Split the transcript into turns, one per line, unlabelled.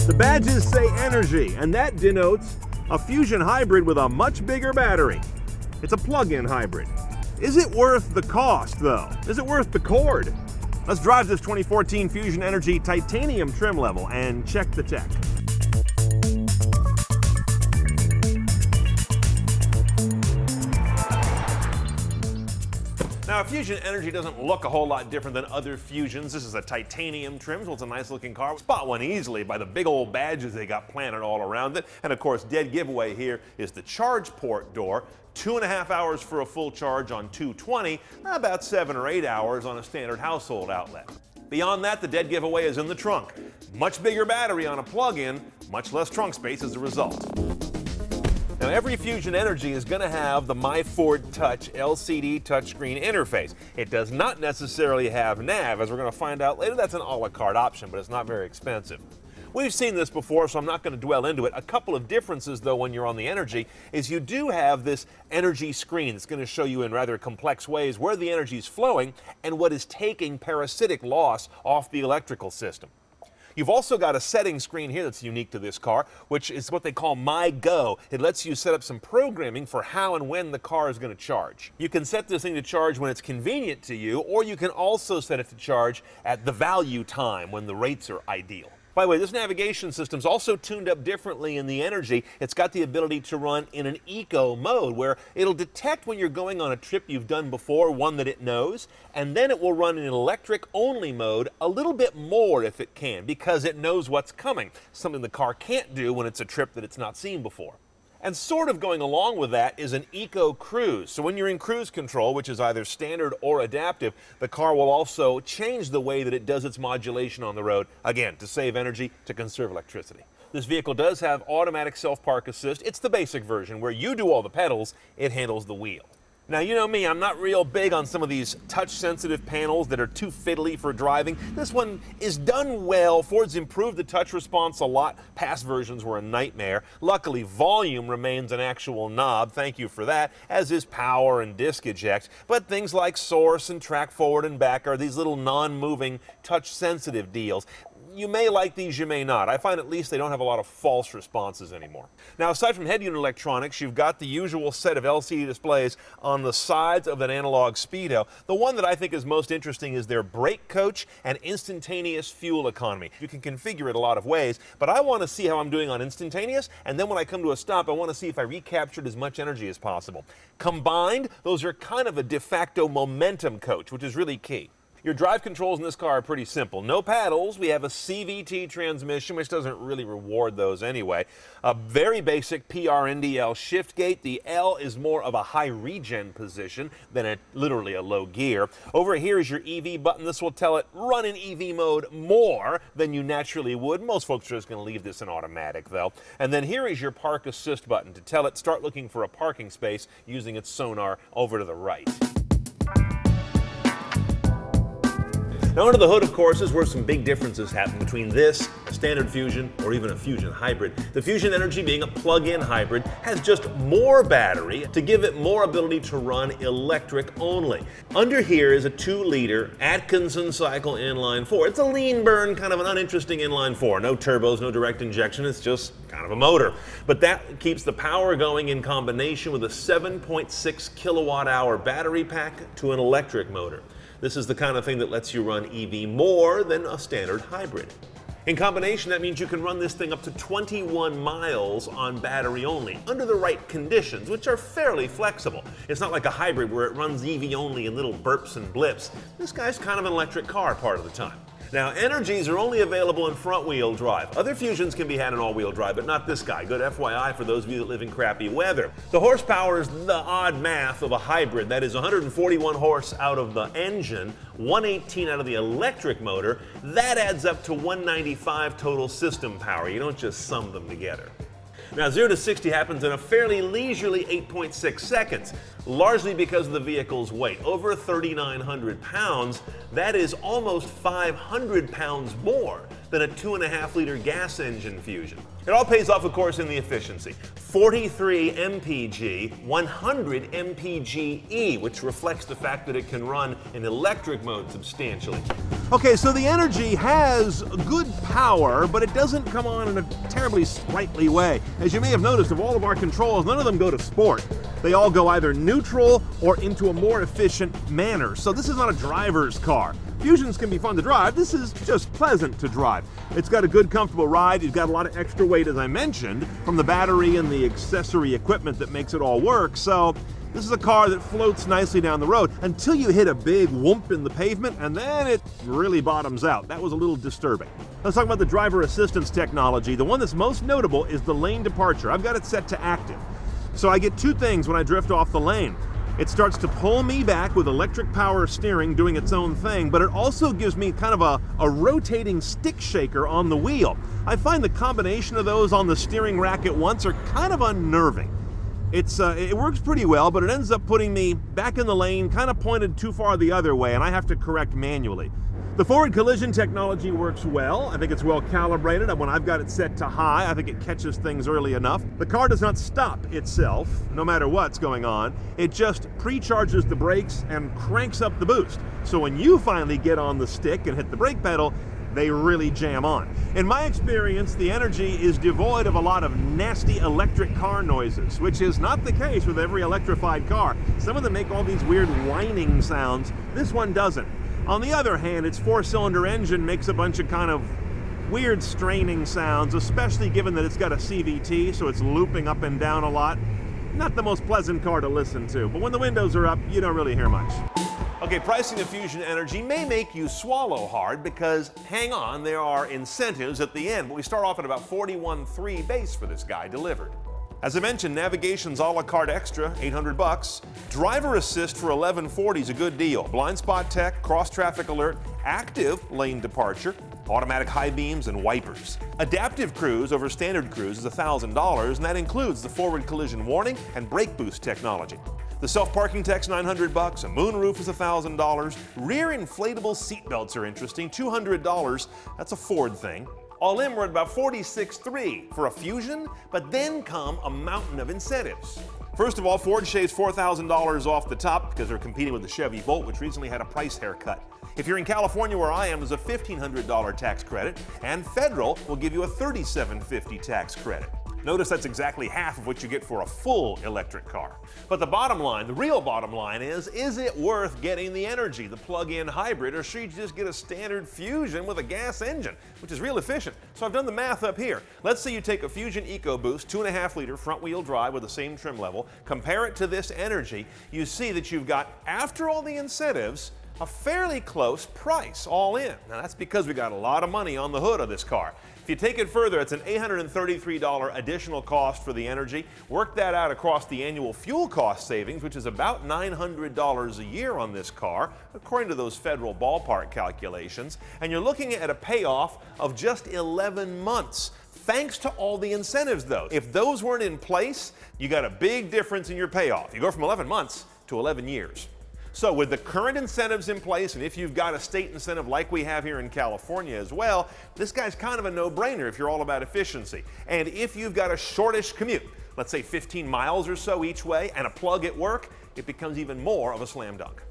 The badges say Energi, and that denotes a fusion hybrid with a much bigger battery. It's a plug-in hybrid. Is it worth the cost, though? Is it worth the cord? Let's drive this 2014 Fusion Energi titanium trim level and check the tech. Now, Fusion Energi doesn't look a whole lot different than other Fusions. This is a titanium trim, so it's a nice looking car. Spot one easily by the big old badges they got planted all around it. And of course, dead giveaway here is the charge port door. 2.5 hours for a full charge on 220, about 7 or 8 hours on a standard household outlet. Beyond that, the dead giveaway is in the trunk. Much bigger battery on a plug-in, much less trunk space as a result. Now, every Fusion Energi is going to have the My Ford Touch LCD touchscreen interface. It does not necessarily have nav, as we're going to find out later. That's an a la carte option, but it's not very expensive. We've seen this before, so I'm not going to dwell into it. A couple of differences, though, when you're on the Energi, is you do have this Energi screen that's going to show you in rather complex ways where the energy is flowing and what is taking parasitic loss off the electrical system. You've also got a setting screen here that's unique to this car, which is what they call My Go. It lets you set up some programming for how and when the car is going to charge. You can set this thing to charge when it's convenient to you, or you can also set it to charge at the value time when the rates are ideal. By the way, this navigation system's also tuned up differently in the Energi. It's got the ability to run in an eco mode where it'll detect when you're going on a trip you've done before, one that it knows, and then it will run in an electric only mode a little bit more if it can, because it knows what's coming, something the car can't do when it's a trip that it's not seen before. And sort of going along with that is an eco cruise. So when you're in cruise control, which is either standard or adaptive, the car will also change the way that it does its modulation on the road, again, to save energy, to conserve electricity. This vehicle does have automatic self-park assist. It's the basic version where you do all the pedals, it handles the wheel. Now, you know me, I'm not real big on some of these touch-sensitive panels that are too fiddly for driving. This one is done well. Ford's improved the touch response a lot. Past versions were a nightmare. Luckily, volume remains an actual knob. Thank you for that, as is power and disc eject. But things like source and track forward and back are these little non-moving touch-sensitive deals. You may like these, you may not. I find at least they don't have a lot of false responses anymore. Now, aside from head unit electronics, you've got the usual set of LCD displays on the sides of that analog speedo. The one that I think is most interesting is their brake coach and instantaneous fuel economy. You can configure it a lot of ways, but I want to see how I'm doing on instantaneous, and then when I come to a stop, I want to see if I recaptured as much energy as possible. Combined, those are kind of a de facto momentum coach, which is really key. Your drive controls in this car are pretty simple. No paddles. We have a CVT transmission, which doesn't really reward those anyway. A very basic PRNDL shift gate. The L is more of a high regen position than literally a low gear. Over here is your EV button. This will tell it run in EV mode more than you naturally would. Most folks are just going to leave this in automatic, though. And then here is your park assist button to tell it start looking for a parking space using its sonar over to the right. Now, under the hood, of course, is where some big differences happen between this, a standard Fusion, or even a Fusion hybrid. The Fusion Energi, being a plug-in hybrid, has just more battery to give it more ability to run electric only. Under here is a 2-liter Atkinson cycle inline 4. It's a lean burn, kind of an uninteresting inline 4. No turbos, no direct injection, it's just kind of a motor. But that keeps the power going in combination with a 7.6 kilowatt-hour battery pack to an electric motor. This is the kind of thing that lets you run EV more than a standard hybrid. In combination, that means you can run this thing up to 21 miles on battery only, under the right conditions, which are fairly flexible. It's not like a hybrid where it runs EV only in little burps and blips. This guy's kind of an electric car part of the time. Now, Energis are only available in front-wheel drive. Other Fusions can be had in all-wheel drive, but not this guy. Good FYI for those of you that live in crappy weather. The horsepower is the odd math of a hybrid. That is 141 horse out of the engine, 118 out of the electric motor. That adds up to 195 total system power. You don't just sum them together. Now, 0 to 60 happens in a fairly leisurely 8.6 seconds. largely because of the vehicle's weight. Over 3,900 pounds, that is almost 500 pounds more than a 2.5-liter gas engine Fusion. It all pays off, of course, in the efficiency. 43 mpg, 100 mpge, which reflects the fact that it can run in electric mode substantially. Okay, so the Energi has good power, but it doesn't come on in a terribly sprightly way. As you may have noticed, of all of our controls, none of them go to sport. They all go either neutral or into a more efficient manner. So this is not a driver's car. Fusions can be fun to drive. This is just pleasant to drive. It's got a good, comfortable ride. It's got a lot of extra weight, as I mentioned, from the battery and the accessory equipment that makes it all work. So this is a car that floats nicely down the road until you hit a big whoomp in the pavement, and then it really bottoms out. That was a little disturbing. Let's talk about the driver assistance technology. The one that's most notable is the lane departure. I've got it set to active. So I get two things when I drift off the lane. It starts to pull me back with electric power steering doing its own thing, but it also gives me kind of a rotating stick shaker on the wheel. I find the combination of those on the steering rack at once are kind of unnerving. It works pretty well, but it ends up putting me back in the lane, kind of pointed too far the other way, and I have to correct manually. The forward collision technology works well. I think it's well calibrated. When I've got it set to high, I think it catches things early enough. The car does not stop itself, no matter what's going on. It just pre-charges the brakes and cranks up the boost. So when you finally get on the stick and hit the brake pedal, they really jam on. In my experience, the Energi is devoid of a lot of nasty electric car noises, which is not the case with every electrified car. Some of them make all these weird whining sounds. This one doesn't. On the other hand, its 4-cylinder engine makes a bunch of kind of weird straining sounds, especially given that it's got a CVT, so it's looping up and down a lot. Not the most pleasant car to listen to, but when the windows are up, you don't really hear much. Okay, pricing the Fusion Energi may make you swallow hard because, hang on, there are incentives at the end, but we start off at about $41,300 base for this guy delivered. As I mentioned, navigation's a la carte extra, $800. Driver assist for $1,140 is a good deal. Blind spot tech, cross traffic alert, active lane departure, automatic high beams, and wipers. Adaptive cruise over standard cruise is $1,000, and that includes the forward collision warning and brake boost technology. The self-parking tech's $900, a moonroof is $1,000. Rear inflatable seatbelts are interesting, $200. That's a Ford thing. All in, we're at about $46,300 for a Fusion, but then come a mountain of incentives. First of all, Ford shaves $4,000 off the top because they're competing with the Chevy Volt, which recently had a price haircut. If you're in California, where I am, there's a $1,500 tax credit, and federal will give you a $3,750 tax credit. Notice that's exactly half of what you get for a full electric car. But the bottom line, the real bottom line is it worth getting the Energi, the plug-in hybrid, or should you just get a standard Fusion with a gas engine, which is real efficient? So I've done the math up here. Let's say you take a Fusion EcoBoost, 2.5-liter front-wheel drive with the same trim level, compare it to this Energi, you see that you've got, after all the incentives, a fairly close price all in. Now that's because we got a lot of money on the hood of this car. If you take it further, it's an $833 additional cost for the Energi. Work that out across the annual fuel cost savings, which is about $900 a year on this car, according to those federal ballpark calculations. And you're looking at a payoff of just 11 months. Thanks to all the incentives, though. If those weren't in place, you got a big difference in your payoff. You go from 11 months to 11 years. So with the current incentives in place, and if you've got a state incentive like we have here in California as well, this guy's kind of a no-brainer if you're all about efficiency. And if you've got a shortish commute, let's say 15 miles or so each way, and a plug at work, it becomes even more of a slam dunk.